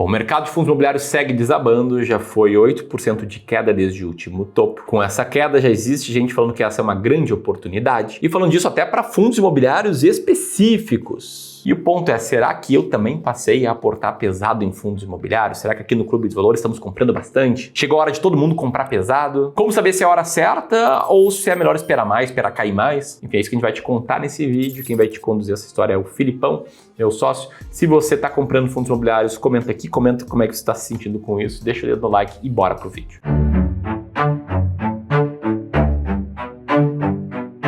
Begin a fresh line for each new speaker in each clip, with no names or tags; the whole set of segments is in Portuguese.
Bom, o mercado de fundos imobiliários segue desabando, já foi 8% de queda desde o último topo. Com essa queda já existe gente falando que essa é uma grande oportunidade e falando disso até para fundos imobiliários específicos. E o ponto é, será que eu também passei a aportar pesado em fundos imobiliários? Será que aqui no Clube de Valores estamos comprando bastante? Chegou a hora de todo mundo comprar pesado? Como saber se é a hora certa ou se é melhor esperar mais, esperar cair mais? Enfim, é isso que a gente vai te contar nesse vídeo. Quem vai te conduzir essa história é o Filipão, meu sócio. Se você está comprando fundos imobiliários, comenta aqui, comenta como é que você está se sentindo com isso. Deixa o dedo no like e bora pro vídeo.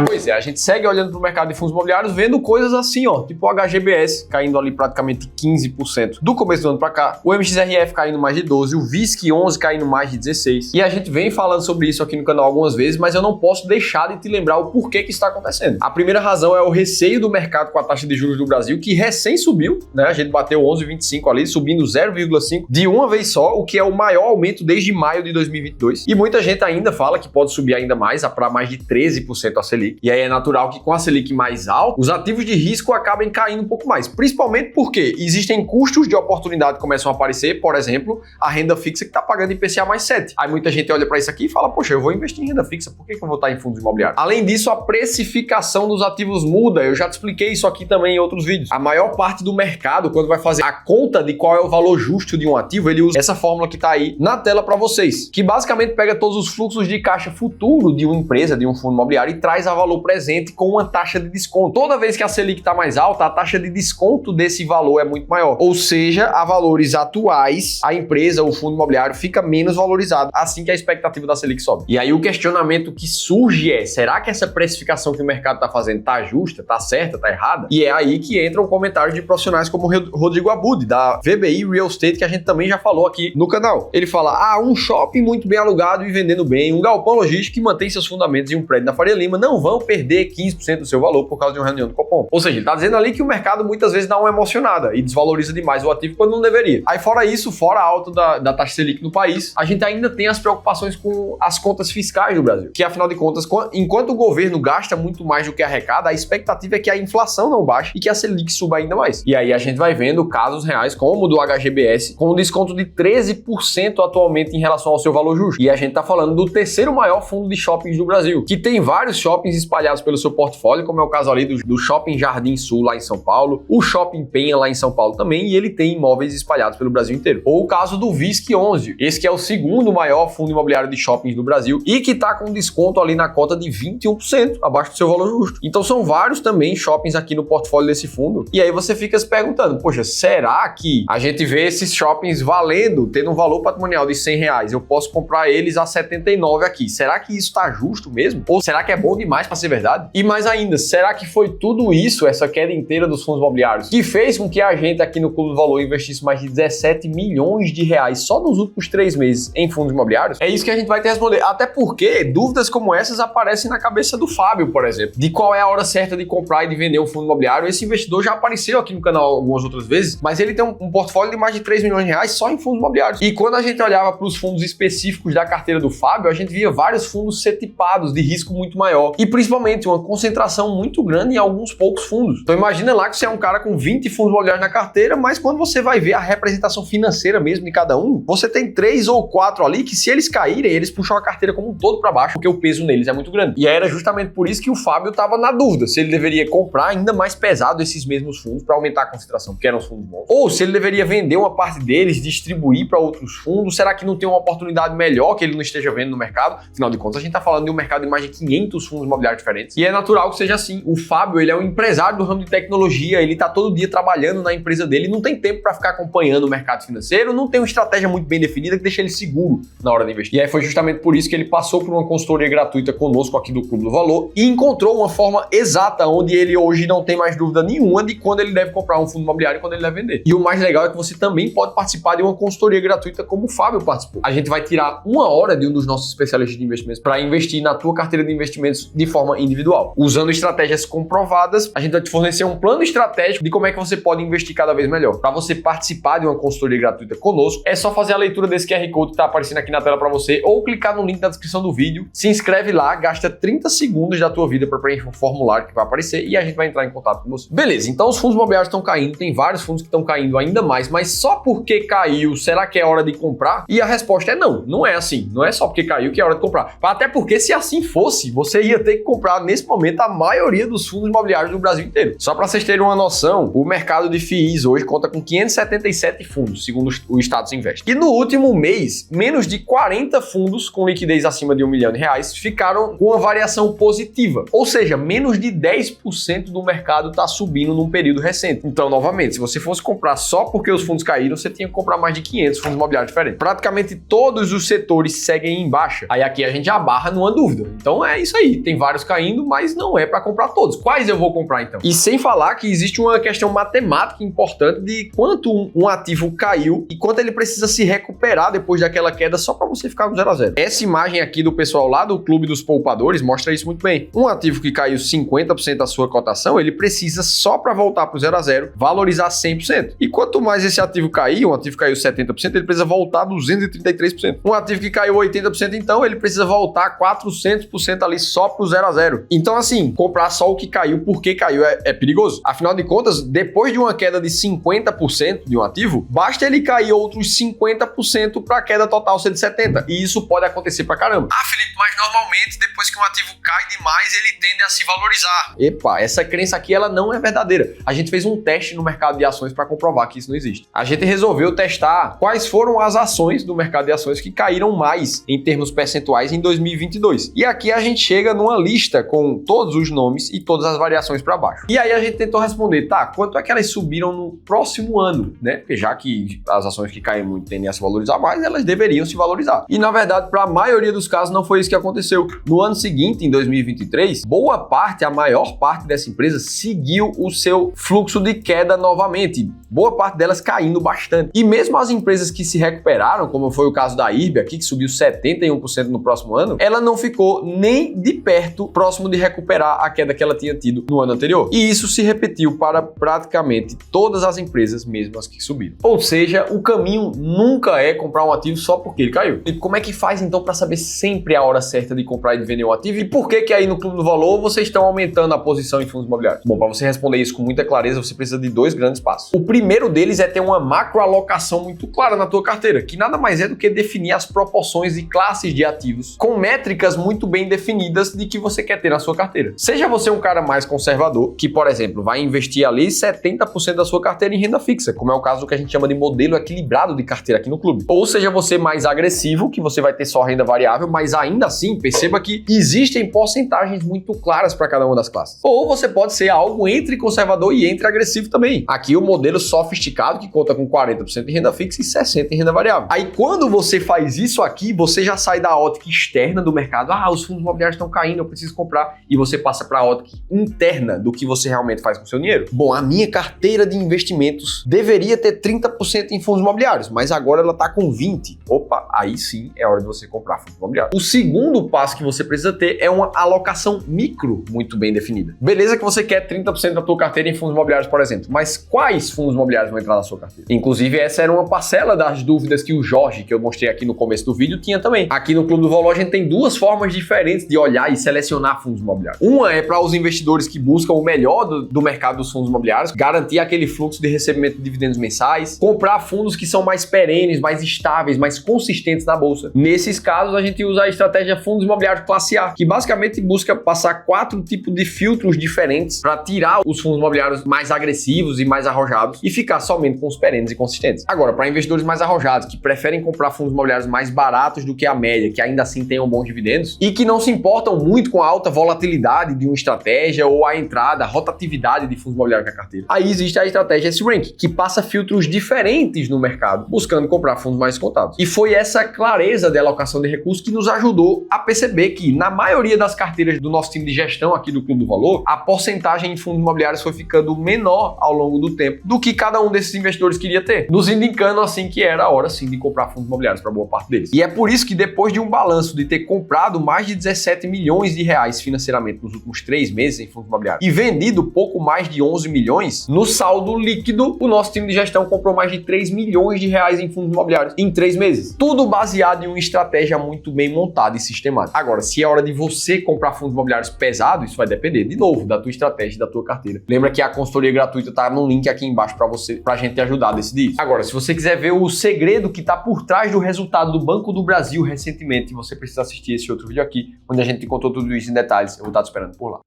Pois é, a gente segue olhando para o mercado de fundos imobiliários, vendo coisas assim, ó, tipo o HGBS caindo ali praticamente 15% do começo do ano para cá, o MXRF caindo mais de 12%, o VISC11 caindo mais de 16%. E a gente vem falando sobre isso aqui no canal algumas vezes, mas eu não posso deixar de te lembrar o porquê que está acontecendo. A primeira razão é o receio do mercado com a taxa de juros do Brasil, que recém subiu, né? A gente bateu 11,25 ali, subindo 0,5 de uma vez só, o que é o maior aumento desde maio de 2022. E muita gente ainda fala que pode subir ainda mais, para mais de 13% a Selic. E aí é natural que com a Selic mais alta, os ativos de risco acabem caindo um pouco mais. Principalmente porque existem custos de oportunidade que começam a aparecer, por exemplo, a renda fixa que está pagando IPCA mais 7. Aí muita gente olha para isso aqui e fala, poxa, eu vou investir em renda fixa, por que eu vou estar em fundos imobiliários? Além disso, a precificação dos ativos muda, eu já te expliquei isso aqui também em outros vídeos. A maior parte do mercado, quando vai fazer a conta de qual é o valor justo de um ativo, ele usa essa fórmula que está aí na tela para vocês, que basicamente pega todos os fluxos de caixa futuro de uma empresa, de um fundo imobiliário e traz a valor presente com uma taxa de desconto. Toda vez que a Selic está mais alta, a taxa de desconto desse valor é muito maior. Ou seja, a valores atuais, a empresa, o fundo imobiliário fica menos valorizado assim que a expectativa da Selic sobe. E aí o questionamento que surge é, será que essa precificação que o mercado está fazendo está justa, está certa, está errada? E é aí que entram comentários de profissionais como o Rodrigo Abud, da VBI Real Estate, que a gente também já falou aqui no canal. Ele fala, um shopping muito bem alugado e vendendo bem, um galpão logístico que mantém seus fundamentos em um prédio na Faria Lima, não vão perder 15% do seu valor por causa de uma reunião do Copom. Ou seja, ele está dizendo ali que o mercado muitas vezes dá uma emocionada e desvaloriza demais o ativo quando não deveria. Aí fora isso, fora a alta da taxa Selic no país, a gente ainda tem as preocupações com as contas fiscais do Brasil, que afinal de contas, enquanto o governo gasta muito mais do que arrecada, a expectativa é que a inflação não baixe e que a Selic suba ainda mais. E aí a gente vai vendo casos reais como o do HGBS, com um desconto de 13% atualmente em relação ao seu valor justo. E a gente está falando do terceiro maior fundo de shoppings do Brasil, que tem vários shoppings espalhados pelo seu portfólio, como é o caso ali do Shopping Jardim Sul lá em São Paulo, o Shopping Penha lá em São Paulo também, e ele tem imóveis espalhados pelo Brasil inteiro. Ou o caso do VISC11, esse que é o segundo maior fundo imobiliário de shoppings do Brasil e que está com desconto ali na cota de 21%, abaixo do seu valor justo. Então são vários também shoppings aqui no portfólio desse fundo, e aí você fica se perguntando, poxa, será que a gente vê esses shoppings valendo, tendo um valor patrimonial de R$100, eu posso comprar eles a 79 aqui, será que isso está justo mesmo? Ou será que é bom demais para ser verdade? E mais ainda, será que foi tudo isso, essa queda inteira dos fundos imobiliários, que fez com que a gente aqui no Clube do Valor investisse mais de 17 milhões de reais só nos últimos 3 meses em fundos imobiliários? É isso que a gente vai ter que responder. Até porque dúvidas como essas aparecem na cabeça do Fábio, por exemplo, de qual é a hora certa de comprar e de vender um fundo imobiliário. Esse investidor já apareceu aqui no canal algumas outras vezes, mas ele tem um portfólio de mais de 3 milhões de reais só em fundos imobiliários. E quando a gente olhava para os fundos específicos da carteira do Fábio, a gente via vários fundos C-tipados de risco muito maior e principalmente uma concentração muito grande em alguns poucos fundos. Então imagina lá que você é um cara com 20 fundos imobiliários na carteira, mas quando você vai ver a representação financeira mesmo de cada um, você tem 3 ou 4 ali que se eles caírem, eles puxam a carteira como um todo para baixo, porque o peso neles é muito grande. E era justamente por isso que o Fábio estava na dúvida se ele deveria comprar ainda mais pesado esses mesmos fundos para aumentar a concentração, porque eram os fundos bons, ou se ele deveria vender uma parte deles, distribuir para outros fundos. Será que não tem uma oportunidade melhor que ele não esteja vendo no mercado? Afinal de contas, a gente está falando de um mercado de mais de 500 fundos imobiliários diferentes. E é natural que seja assim. O Fábio, ele é um empresário do ramo de tecnologia, ele tá todo dia trabalhando na empresa dele, não tem tempo para ficar acompanhando o mercado financeiro, não tem uma estratégia muito bem definida que deixa ele seguro na hora de investir. E aí foi justamente por isso que ele passou por uma consultoria gratuita conosco aqui do Clube do Valor e encontrou uma forma exata onde ele hoje não tem mais dúvida nenhuma de quando ele deve comprar um fundo imobiliário e quando ele deve vender. E o mais legal é que você também pode participar de uma consultoria gratuita como o Fábio participou. A gente vai tirar 1 hora de um dos nossos especialistas de investimentos para investir na tua carteira de investimentos de forma forma individual. Usando estratégias comprovadas, a gente vai te fornecer um plano estratégico de como é que você pode investir cada vez melhor. Para você participar de uma consultoria gratuita conosco, é só fazer a leitura desse QR Code que está aparecendo aqui na tela para você ou clicar no link na descrição do vídeo, se inscreve lá, gasta 30 segundos da tua vida para preencher um formulário que vai aparecer e a gente vai entrar em contato com você. Beleza, então os fundos imobiliários estão caindo, tem vários fundos que estão caindo ainda mais, mas só porque caiu, será que é hora de comprar? E a resposta é não, não é assim, não é só porque caiu que é hora de comprar. Até porque se assim fosse, você ia ter que comprar nesse momento a maioria dos fundos imobiliários do Brasil inteiro. Só para vocês terem uma noção, o mercado de FIIs hoje conta com 577 fundos, segundo o Status Invest. E no último mês, menos de 40 fundos com liquidez acima de R$1 milhão ficaram com uma variação positiva. Ou seja, menos de 10% do mercado está subindo num período recente. Então, novamente, se você fosse comprar só porque os fundos caíram, você tinha que comprar mais de 500 fundos imobiliários diferentes. Praticamente todos os setores seguem em baixa. Aí aqui a gente abarra numa dúvida. Então é isso aí, tem vários caindo, mas não é para comprar todos. Quais eu vou comprar então? E sem falar que existe uma questão matemática importante de quanto um ativo caiu e quanto ele precisa se recuperar depois daquela queda só para você ficar no 0 a 0. Essa imagem aqui do pessoal lá do Clube dos Poupadores mostra isso muito bem. Um ativo que caiu 50% da sua cotação, ele precisa só para voltar para o 0 a 0 valorizar 100%. E quanto mais esse ativo cair, um ativo caiu 70%, ele precisa voltar 233%. Um ativo que caiu 80%, então ele precisa voltar 400% ali só para o 0 a 0. Então assim, comprar só o que caiu porque caiu é perigoso. Afinal de contas, depois de uma queda de 50% de um ativo, basta ele cair outros 50% para a queda total ser de 70%. E isso pode acontecer pra caramba. Ah, Felipe, mas normalmente depois que um ativo cai demais, ele tende a se valorizar. Epa, essa crença aqui ela não é verdadeira. A gente fez um teste no mercado de ações para comprovar que isso não existe. A gente resolveu testar quais foram as ações do mercado de ações que caíram mais em termos percentuais em 2022. E aqui a gente chega numa lista com todos os nomes e todas as variações para baixo. E aí a gente tentou responder, tá, quanto é que elas subiram no próximo ano, né? Porque já que as ações que caem muito tendem a se valorizar mais, elas deveriam se valorizar. E na verdade, para a maioria dos casos, não foi isso que aconteceu. No ano seguinte, em 2023, boa parte, a maior parte dessa empresa seguiu o seu fluxo de queda novamente. Boa parte delas caindo bastante. E mesmo as empresas que se recuperaram, como foi o caso da IRB aqui, que subiu 71% no próximo ano, ela não ficou nem de perto próximo de recuperar a queda que ela tinha tido no ano anterior. E isso se repetiu para praticamente todas as empresas, mesmo as que subiram. Ou seja, o caminho nunca é comprar um ativo só porque ele caiu. E como é que faz então para saber sempre a hora certa de comprar e de vender um ativo? E por que aí no Clube do Valor vocês estão aumentando a posição em fundos imobiliários? Bom, para você responder isso com muita clareza, você precisa de dois grandes passos. O primeiro deles é ter uma macroalocação muito clara na tua carteira, que nada mais é do que definir as proporções e classes de ativos com métricas muito bem definidas de que você quer ter na sua carteira. Seja você um cara mais conservador, que, por exemplo, vai investir ali 70% da sua carteira em renda fixa, como é o caso do que a gente chama de modelo equilibrado de carteira aqui no clube. Ou seja você mais agressivo, que você vai ter só renda variável, mas ainda assim, perceba que existem porcentagens muito claras para cada uma das classes. Ou você pode ser algo entre conservador e entre agressivo também. Aqui o modelo sofisticado, que conta com 40% em renda fixa e 60% em renda variável. Aí quando você faz isso aqui, você já sai da ótica externa do mercado. Ah, os fundos imobiliários estão caindo, eu preciso comprar. E você passa para a ótica interna do que você realmente faz com o seu dinheiro. Bom, a minha carteira de investimentos deveria ter 30% em fundos imobiliários, mas agora ela está com 20%. Opa, aí sim é hora de você comprar fundos imobiliários. O segundo passo que você precisa ter é uma alocação micro muito bem definida. Beleza que você quer 30% da tua carteira em fundos imobiliários, por exemplo, mas quais fundos imobiliários vão entrar na sua carteira? Inclusive, essa era uma parcela das dúvidas que o Jorge, que eu mostrei aqui no começo do vídeo, tinha também. Aqui no Clube do Valor, a gente tem duas formas diferentes de olhar e selecionar fundos imobiliários. Uma é para os investidores que buscam o melhor do mercado dos fundos imobiliários, garantir aquele fluxo de recebimento de dividendos mensais, comprar fundos que são mais perenes, mais estáveis, mais consistentes na bolsa. Nesses casos, a gente usa a estratégia fundos imobiliários classe A, que basicamente busca passar 4 tipos de filtros diferentes para tirar os fundos imobiliários mais agressivos e mais arrojados e ficar somente com os perenes e consistentes. Agora, para investidores mais arrojados, que preferem comprar fundos imobiliários mais baratos do que a média, que ainda assim tenham bons dividendos e que não se importam muito com a alta volatilidade de uma estratégia ou a entrada, a rotatividade de fundos imobiliários na carteira. Aí existe a estratégia S-Rank, que passa filtros diferentes no mercado, buscando comprar fundos mais contados. E foi essa clareza de alocação de recursos que nos ajudou a perceber que, na maioria das carteiras do nosso time de gestão aqui do Clube do Valor, a porcentagem em fundos imobiliários foi ficando menor ao longo do tempo do que cada um desses investidores queria ter, nos indicando assim que era a hora sim de comprar fundos imobiliários para boa parte deles. E é por isso que depois de um balanço de ter comprado mais de 17 milhões de reais reais financeiramente nos últimos 3 meses em fundos imobiliários e vendido pouco mais de 11 milhões, no saldo líquido, o nosso time de gestão comprou mais de 3 milhões de reais em fundos imobiliários em 3 meses. Tudo baseado em uma estratégia muito bem montada e sistemática. Agora, se é hora de você comprar fundos imobiliários pesados, isso vai depender, de novo, da tua estratégia e da tua carteira. Lembra que a consultoria gratuita tá no link aqui embaixo para você, pra gente te ajudar a decidir isso. Agora, se você quiser ver o segredo que tá por trás do resultado do Banco do Brasil recentemente, você precisa assistir esse outro vídeo aqui, onde a gente contou tudo isso em detalhes. Eu vou estar te esperando por lá.